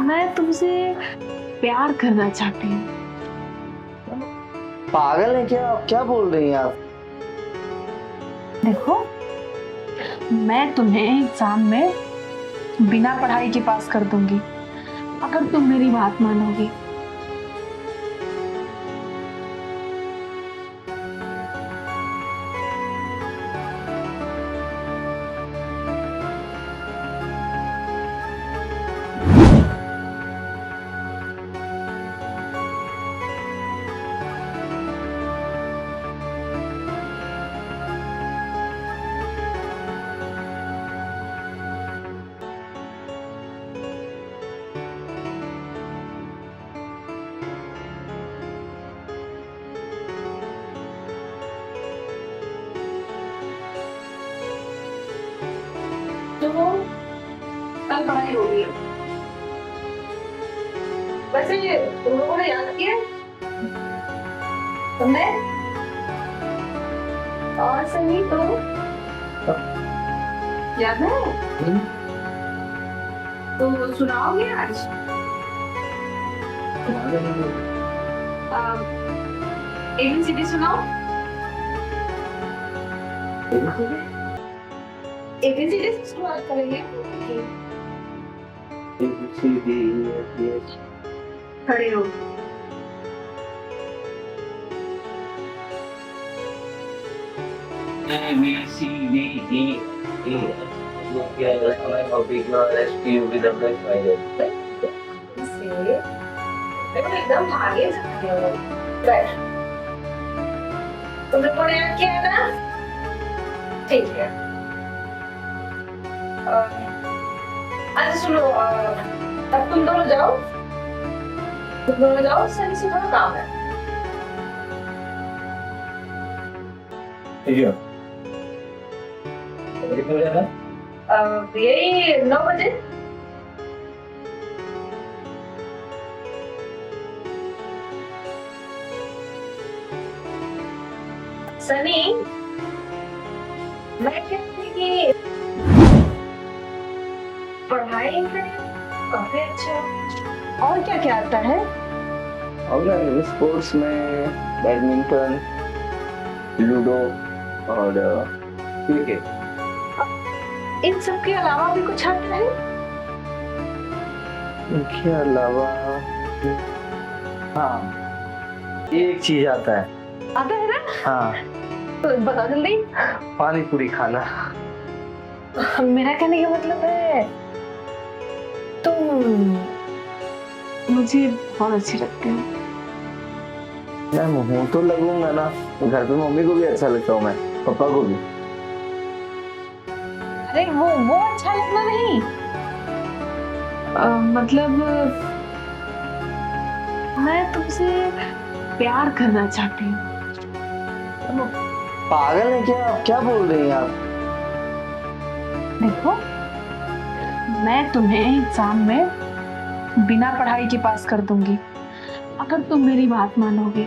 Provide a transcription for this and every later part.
मैं तुमसे प्यार करना चाहती हूँ। पागल है क्या? आप क्या बोल रही हैं आप? देखो, मैं तुम्हें एग्जाम में बिना पढ़ाई के पास कर दूंगी अगर तुम मेरी बात मानोगी। तो कल पढ़ाई होगी। वैसे तुम लोगों ने याद किया तुमने? और सही तो याद है? तो सुनाओगे आज? एबीसीडी सुनाओ। एबीसीडी से शुरुआत करेंगे। खड़े हो। A B C D E A F G H I J K L M N O P Q R S T U V W X Y Z। से एकदम आगे जाते हो। बैठ। तुम लोगों ने याद किया है ना? ठीक है। अच्छा सुनो, अब तुम दोनों जाओ। सही से थोड़ा काम है। ठीक है। कितने बजे आना? यही 9 बजे। सनी, मैं कहती कि पढ़ाई में काफी अच्छा। और क्या क्या आता है? और स्पोर्ट्स में बैडमिंटन, लूडो और क्रिकेट। इन सब के अलावा भी कुछ आता है? इनके अलावा हाँ, एक चीज आता है। आता है ना? हाँ, तो बता जल्दी। पानी पूरी खाना। मेरा कहने का मतलब है तुम मुझे बहुत अच्छी लगती हो। मैं मुंह तो लगूंगा ना, घर पे मम्मी को भी अच्छा लगता हूँ, मैं पापा को भी। अरे वो अच्छा लगना नहीं, मतलब मैं तुमसे प्यार करना चाहती हूँ। पागल है क्या? आप क्या बोल रही हैं आप? देखो, मैं तुम्हें एग्जाम में बिना पढ़ाई के पास कर दूंगी अगर तुम मेरी बात मानोगी।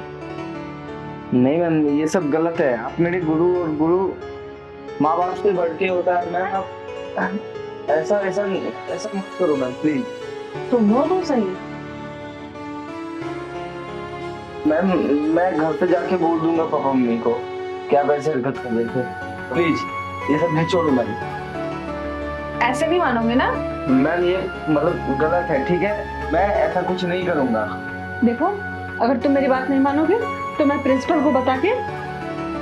नहीं मैम, ये सब गलत है। आप मेरे गुरु, और गुरु माँ बाप से बढ़ के होता है मैम। आप ऐसा ऐसा ऐसा मत करो मैम, प्लीज। तुम हो तो सही। मैम, मैं घर पे जाके बोल दूंगा पापा मम्मी को क्या वैसे हरकत कर रहे थे। प्लीज ये सब नहीं, छोड़ो मैम। ऐसे नहीं मानोगे ना? मैम ये मतलब गलत है, ठीक है? मैं ऐसा कुछ नहीं करूंगा। देखो, अगर तुम मेरी बात नहीं मानोगे तो मैं प्रिंसिपल को बता के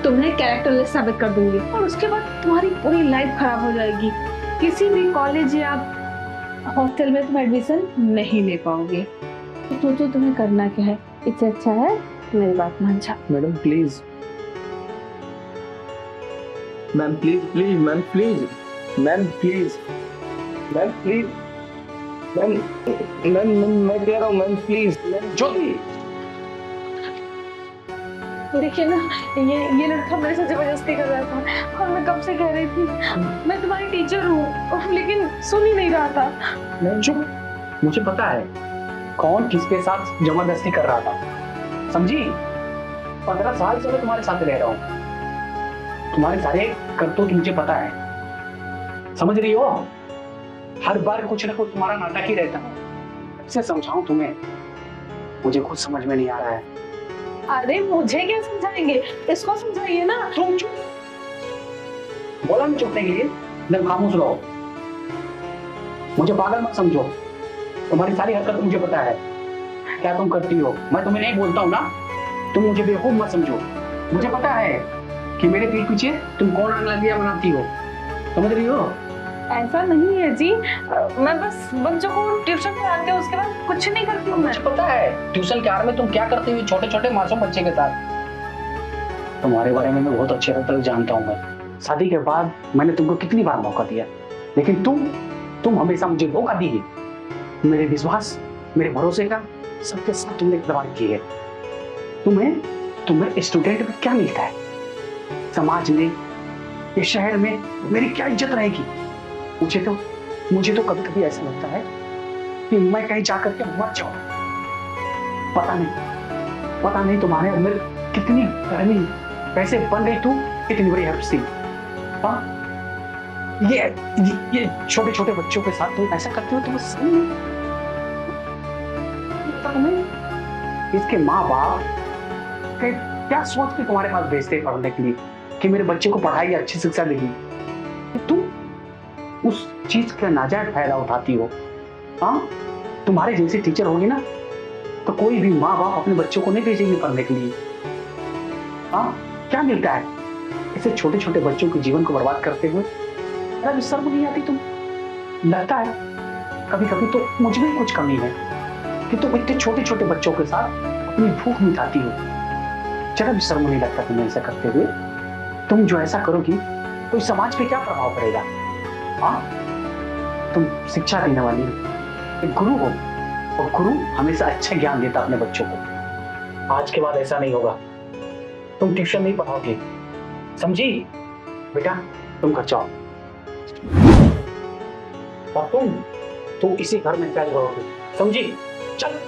तुम्हें कैरेक्टरलेस साबित कर दूंगी, और उसके बाद तुम्हारी पूरी लाइफ खराब हो जाएगी। किसी भी कॉलेज या हॉस्टल में तुम एडमिशन नहीं ले पाओगे। तो सोचो तुम्हें करना क्या है। इससे अच्छा है मेरी बात मान जाओ। Madam please, ma'am please please, ma'am please, ma'am please, ma'am please, ma'am ma'am मैं कह रहा हूँ मैम प्लीज, मैम जो देखिए ना, ये लड़का मेरे से जबरदस्ती कर रहा था, और मैं कब से कह रही थी मैं तुम्हारी टीचर हूँ, लेकिन सुन ही नहीं रहा था। मैं चुप, मुझे पता है कौन किसके साथ जबरदस्ती कर रहा था, समझी? 15 साल से मैं तुम्हारे साथ रह रहा हूँ, तुम्हारे सारे करतूत मुझे पता है, समझ रही हो? हर बार कुछ ना कुछ तुम्हारा नाटक ही रहता है। से समझाऊं तुम्हें, मुझे कुछ समझ में नहीं आ रहा है। अरे मुझे क्या समझाएंगे, इसको समझाइए ना। तुम चुप, बोला नहीं चुपने के लिए, एकदम खामोश रहो। मुझे पागल मत समझो, तुम्हारी सारी हरकत मुझे पता है क्या तुम करती हो। मैं तुम्हें नहीं बोलता हूँ ना, तुम मुझे बेवकूफ मत समझो। मुझे पता है कि मेरे पीठ पीछे तुम कौन अंगलगियां बनाती हो, समझ रही हो? ऐसा नहीं है जी, मैं बस बच्चों को ट्यूशन पढ़ाती हूँ, उसके बाद कुछ नहीं करती हूँ मैं। मुझे पता है ट्यूशन के आड़ में तुम क्या करती हुई छोटे छोटे मासूम बच्चे के साथ। तुम्हारे बारे में मैं बहुत अच्छे तरह जानता हूँ। मैं शादी के बाद मैंने तुमको कितनी बार मौका दिया, लेकिन तुम हमेशा मुझे धोखा दी है। मेरे विश्वास, मेरे भरोसे का सबके साथ तुमने खिलवाड़ की है। तुम्हें स्टूडेंट में क्या मिलता है, समाज में, इस शहर में मेरी क्या इज्जत रहेगी? मुझे तो कभी कभी ऐसा लगता है कि मैं कहीं जाकर के मर जाऊं। पता नहीं तुम्हारे अंदर कितनी गर्मी कैसे बन गई, तू इतनी बड़ी हस्ती। हाँ, ये छोटे छोटे बच्चों के साथ तुम ऐसा करते हो, तुम्हें समझ नहीं आता? तुम्हें इसके माँ बाप क्या सोच के तुम्हारे पास भेजते पढ़ने के लिए कि मेरे बच्चे को पढ़ाई अच्छी शिक्षा देगी, तुम उस चीज का नाजायज फायदा उठाती हो। हाँ, तुम्हारे जैसे टीचर होगी ना तो कोई भी माँ बाप अपने बच्चों को नहीं भेजेंगे पढ़ने के लिए। हाँ, क्या मिलता है ऐसे छोटे छोटे बच्चों के जीवन को बर्बाद करते हुए? यार शर्म नहीं आती तुम? लगता है कभी कभी तो मुझ में कुछ कमी है कि तुम इतने छोटे छोटे बच्चों के साथ अपनी भूख मिटाती हो। जरा भी शर्म नहीं लगता तुम्हें ऐसा करते हुए? तुम जो ऐसा करोगी तो इस समाज पे क्या प्रभाव पड़ेगा? हाँ, तुम शिक्षा देने वाली एक गुरु हो, और गुरु हमेशा अच्छा ज्ञान देता अपने बच्चों को। आज के बाद ऐसा नहीं होगा, तुम ट्यूशन नहीं पढ़ाओगे, समझी? बेटा तुम घर जाओ, और तुम इसी घर में क्या रहोगे, समझी? चल।